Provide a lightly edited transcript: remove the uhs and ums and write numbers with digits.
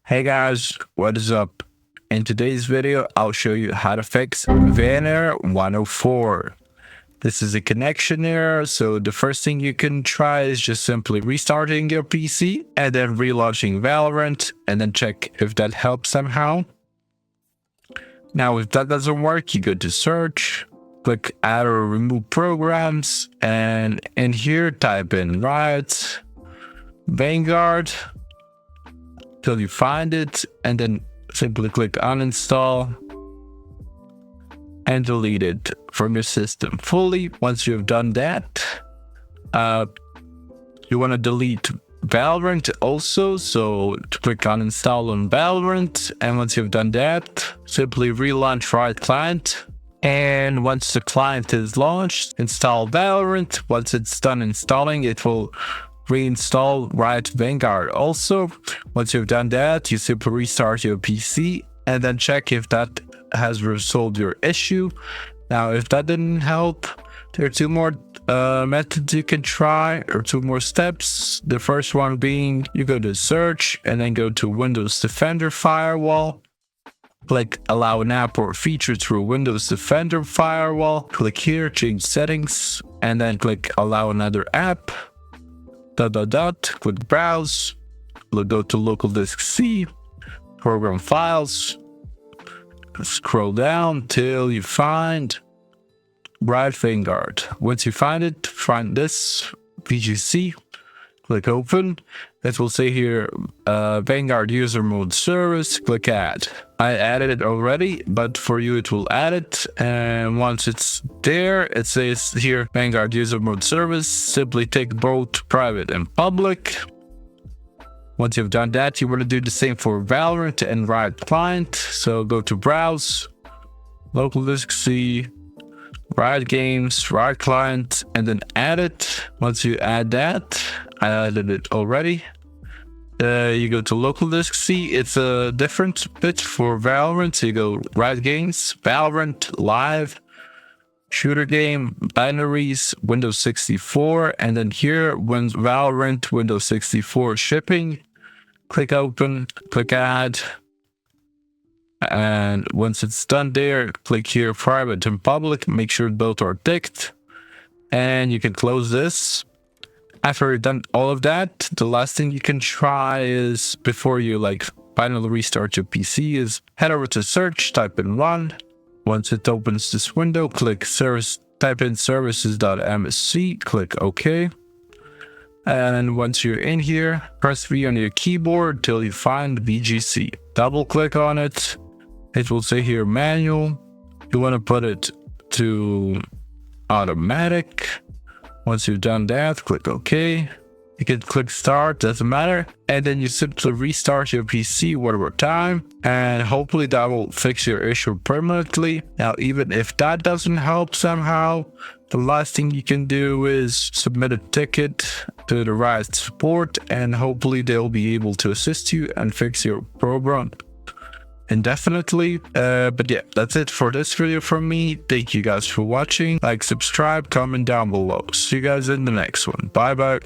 Hey guys, what is up? In today's video, I'll show you how to fix VAN error 104. This is a connection error, so the first thing you can try is just simply restarting your PC and then relaunching Valorant and then check if that helps somehow. Now, if that doesn't work, you go to search, click add or remove programs, and in here type in Riot, Vanguard, till you find it, and then simply click uninstall and delete it from your system fully. Once you've done that, you want to delete Valorant also, so click uninstall on Valorant, and once you've done that, simply relaunch Riot client. And once the client is launched, install Valorant. Once it's done installing, it will reinstall Riot Vanguard also. Once you've done that, you simply restart your PC and then check if that has resolved your issue. Now, if that didn't help, there are two more methods you can try, or two more steps. The first one being you go to search and then go to Windows Defender Firewall. Click allow an app or feature through Windows Defender Firewall. Click here, change settings, and then click allow another app. Click browse, go to local disk C, program files, scroll down till you find Riot Vanguard. Once you find it, find this VGC, click open. It will say here Vanguard user mode service, click add. I added it already, but for you it will add it, and once it's there, it says here Vanguard user mode service. Simply take both private and public. Once you've done that, you want to do the same for Valorant and Riot client. So go to browse, local disk C, Riot games, Riot client, and then add it. Once you add that, I added it already. You go to local disk C. It's a different bit for Valorant. So you go Riot games, Valorant, live, shooter game, binaries, Windows 64, and then here when Valorant Windows 64 shipping, click open, click add, and once it's done there, click here private and public. Make sure both are ticked, and you can close this. After you've done all of that, the last thing you can try is, before you finally restart your PC, is head over to search, type in run. Once it opens this window, click service, type in services.msc, click OK. And once you're in here, press V on your keyboard till you find VGC. Double click on it. It will say here manual. You want to put it to automatic. Once you've done that, click OK. You can click start, doesn't matter. And then you simply restart your PC one more time, and hopefully that will fix your issue permanently. Now, even if that doesn't help somehow, the last thing you can do is submit a ticket to the Riot support, and hopefully they'll be able to assist you and fix your problem indefinitely. But yeah, that's it for this video from me. Thank you guys for watching. Like, subscribe, comment down below. See you guys in the next one. Bye bye.